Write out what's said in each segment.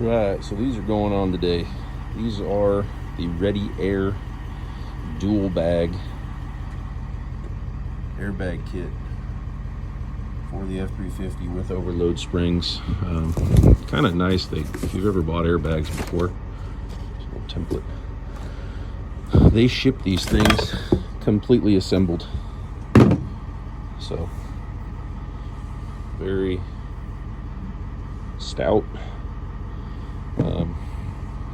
Right, so these are going on today. These are the ReadyAir dual bag airbag kit for the F-350 with overload springs. Kind of nice. If you've ever bought airbags before, it's a little template. They ship these things completely assembled, so very stout.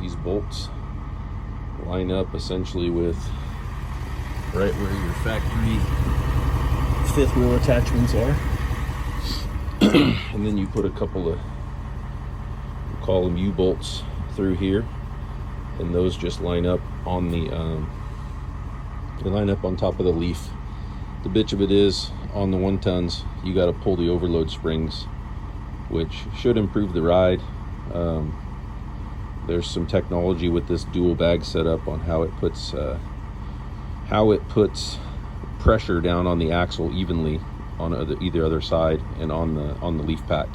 These bolts line up essentially with right where your factory fifth wheel attachments are. And then you put a couple of, we'll call them U-bolts through here, and those just line up on the they line up on top of the leaf. The bitch of it is, on the 1-tons, you got to pull the overload springs, which should improve the ride. There's some technology with this dual bag setup on how it puts pressure down on the axle evenly on either other side and on the leaf pack.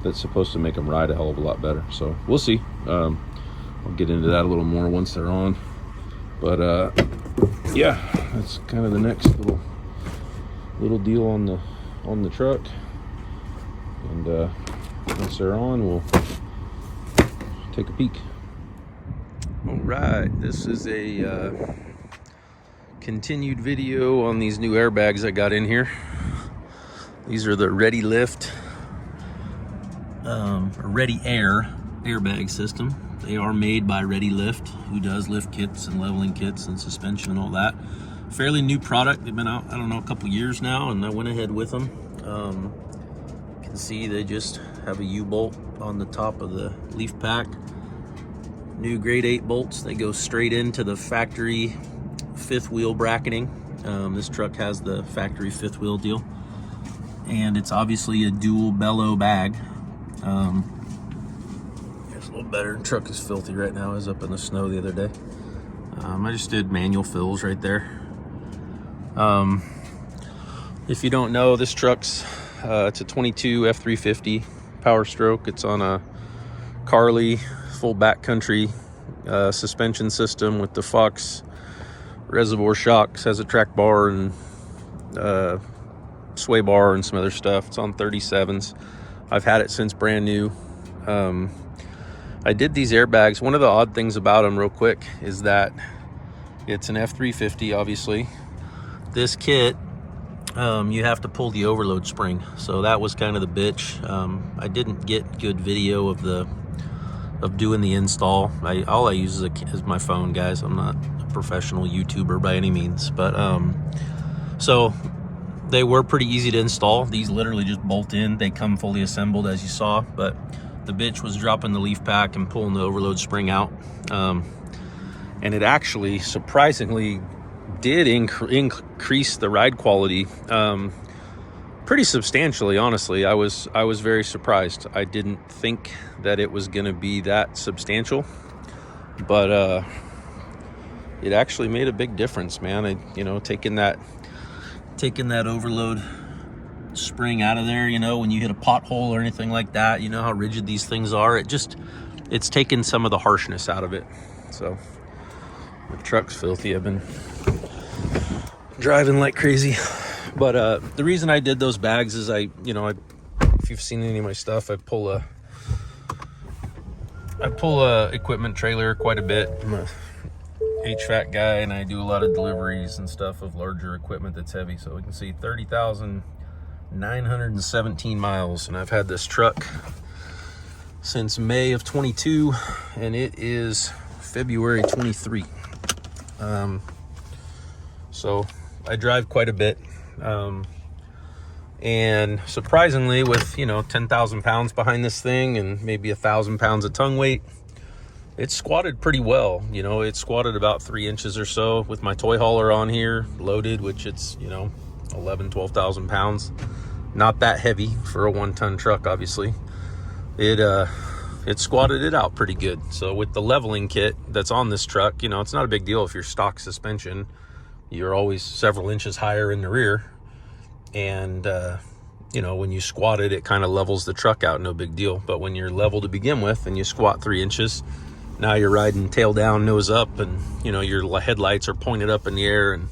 That's supposed to make them ride a hell of a lot better. So we'll see. I'll get into that a little more once they're on. But yeah, that's kind of the next little deal on the truck. And once they're on, we'll take a peek. All right, this is a continued video on these new airbags I got in here. These are the ReadyLift ReadyAir airbag system. They are made by ReadyLift, who does lift kits and leveling kits and suspension and all that. Fairly new product. They've been out, I don't know, a couple years now, and I went ahead with them. You can see they just have a U-bolt on the top of the leaf pack. New grade 8 bolts. They go straight into the factory fifth wheel bracketing. This truck has the factory fifth wheel deal, and it's obviously a dual bellow bag. It's a little better. The truck is filthy right now. I was up in the snow the other day. I just did manual fills right there. If you don't know, this truck's it's a 22 F-350 Power Stroke. It's on a Carly full backcountry suspension system with the Fox reservoir shocks. Has a track bar and sway bar and some other stuff. It's on 37s. I've had it since brand new. I did these airbags. One of the odd things about them, real quick, is that it's an F-350, obviously. This kit, you have to pull the overload spring, so that was kind of the bitch. I didn't get good video of doing the install. All I use is my phone, guys. I'm not a professional YouTuber by any means, but so they were pretty easy to install. These literally just bolt in. They come fully assembled, as you saw, but the bitch was dropping the leaf pack and pulling the overload spring out, and it actually surprisingly did increase the ride quality pretty substantially. Honestly, I was very surprised. I didn't think that it was going to be that substantial, but it actually made a big difference, man. Taking that overload spring out of there, when you hit a pothole or anything like that, you know how rigid these things are. It's taken some of the harshness out of it. So the truck's filthy. I've been driving like crazy. But the reason I did those bags is if you've seen any of my stuff, I pull a equipment trailer quite a bit. I'm a HVAC guy, and I do a lot of deliveries and stuff of larger equipment that's heavy. So we can see 30,917 miles, and I've had this truck since May of 22, and it is February 23. So I drive quite a bit. And surprisingly, with 10,000 pounds behind this thing and maybe 1,000 pounds of tongue weight, it squatted pretty well. It squatted about 3 inches or so with my toy hauler on here loaded, which it's 12,000 pounds. Not that heavy for a 1-ton truck, obviously. It squatted it out pretty good. So with the leveling kit that's on this truck, it's not a big deal if you're stock suspension. You're always several inches higher in the rear, and you know, when you squat it, it kind of levels the truck out, no big deal. But when you're level to begin with and you squat 3 inches, now you're riding tail down, nose up, and, you know, your headlights are pointed up in the air, and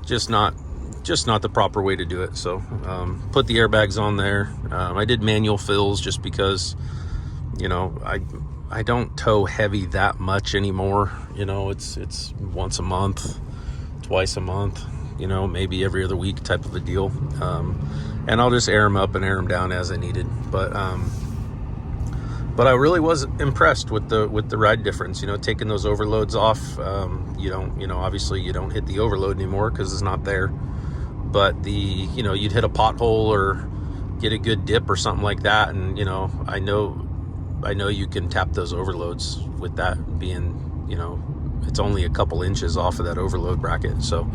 just not the proper way to do it. So put the airbags on there. I did manual fills just because, you know, I don't tow heavy that much anymore. You know, it's once a month, twice a month, you know, maybe every other week type of a deal. And I'll just air them up and air them down as I needed. But I really was impressed with the ride difference. You know, taking those overloads off. You don't, you know, obviously you don't hit the overload anymore because it's not there. But you know, you'd hit a pothole or get a good dip or something like that, and you know, I know you can tap those overloads with that being, you know, it's only a couple inches off of that overload bracket. So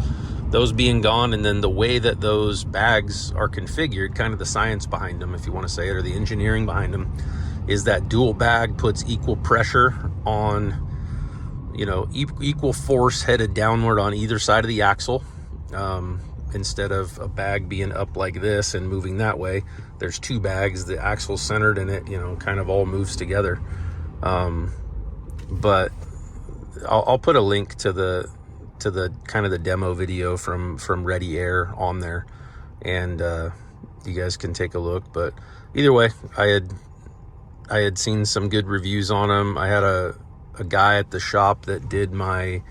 those being gone, and then the way that those bags are configured, kind of the science behind them, if you want to say it, or the engineering behind them, is that dual bag puts equal pressure on, you know, equal force headed downward on either side of the axle. Instead of a bag being up like this and moving that way, there's 2 bags, the axle's centered, and it, you know, kind of all moves together. But I'll put a link to the kind of the demo video from ReadyAir on there, and you guys can take a look. But either way, I had seen some good reviews on them. I had a guy at the shop that did my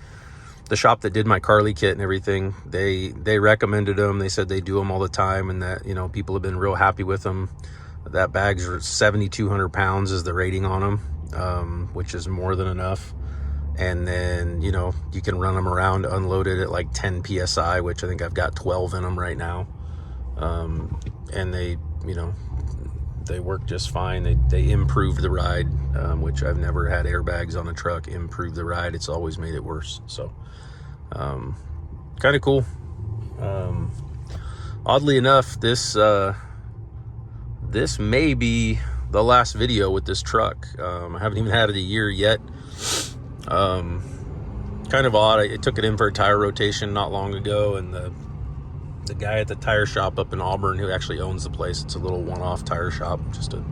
Carly kit and everything. They recommended them. They said they do them all the time, and that, you know, people have been real happy with them. That bag's 7,200 pounds is the rating on them, which is more than enough. And then, you know, you can run them around unloaded at like 10 psi, which I think I've got 12 in them right now. And they, you know, they work just fine. They improve the ride, which I've never had airbags on a truck improve the ride. It's always made it worse. So kind of cool. Oddly enough, this may be the last video with this truck. I haven't even had it a year yet. Kind of odd. I took it in for a tire rotation not long ago, and the guy at the tire shop up in Auburn, who actually owns the place, it's a little one-off tire shop, just a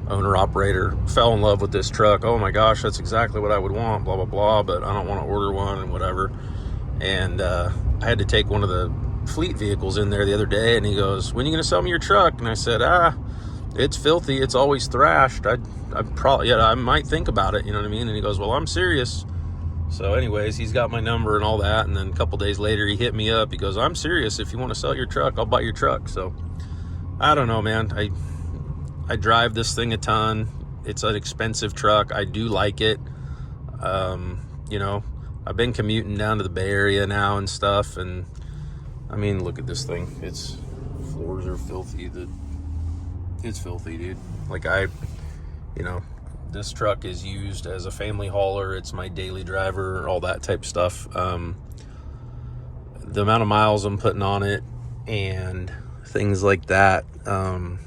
owner-operator, fell in love with this truck. Oh my gosh, that's exactly what I would want, blah, blah, blah, but I don't want to order one and whatever. And I had to take one of the fleet vehicles in there the other day, and he goes, "When are you going to sell me your truck?" And I said, it's filthy. It's always thrashed. I might think about it, you know what I mean? And he goes, "Well, I'm serious." So anyways, he's got my number and all that. And then a couple days later, he hit me up. He goes, "I'm serious. If you want to sell your truck, I'll buy your truck." So I don't know, man. I drive this thing a ton. It's an expensive truck. I do like it. You know, I've been commuting down to the Bay Area now and stuff. And I mean, look at this thing. Its floors are filthy. It's filthy, dude. Like you know, this truck is used as a family hauler. It's my daily driver, all that type stuff. The amount of miles I'm putting on it and things like that, I'm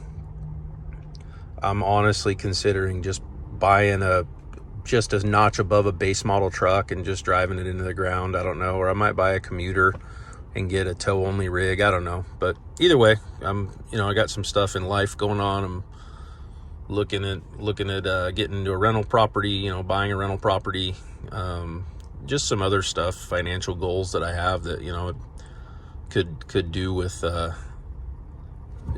honestly considering just buying just a notch above a base model truck and just driving it into the ground. I don't know. Or I might buy a commuter and get a tow only rig. I don't know. But either way, you know, I got some stuff in life going on. I'm looking at getting into a rental property, you know, buying a rental property, just some other stuff, financial goals that I have that, you know, could do with,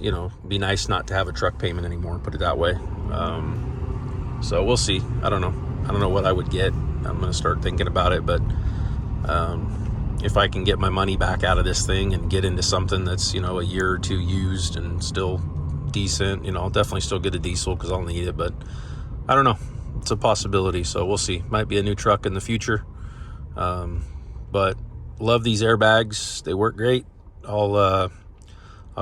you know, be nice not to have a truck payment anymore, put it that way. So we'll see. I don't know what I would get. I'm going to start thinking about it, but if I can get my money back out of this thing and get into something that's, you know, a year or two used and still decent, you know, I'll definitely still get a diesel because I'll need it, but I don't know. It's a possibility, so we'll see. Might be a new truck in the future. But love these airbags. They work great. I'll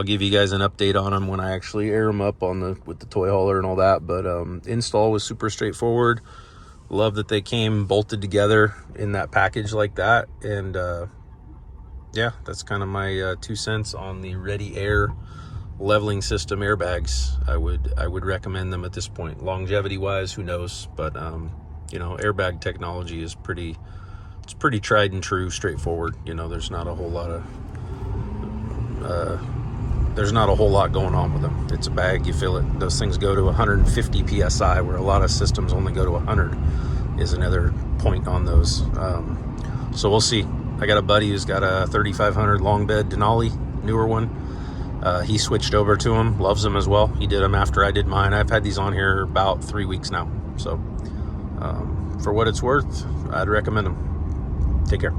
give you guys an update on them when I actually air them up with the toy hauler and all that. But install was super straightforward. Love that they came bolted together in that package like that. And yeah, that's kind of my 2 cents on the ReadyAir leveling system airbags. I would recommend them at this point. Longevity wise, who knows? But you know, airbag technology is pretty tried and true, straightforward. You know, there's not a whole lot of there's not a whole lot going on with them. It's a bag, you fill it. Those things go to 150 psi, where a lot of systems only go to 100 is another point on those. So we'll see. I got a buddy who's got a 3500 long bed Denali, newer one. He switched over to them, loves them as well. He did them after I did mine. I've had these on here about 3 weeks now. So for what it's worth, I'd recommend them. Take care.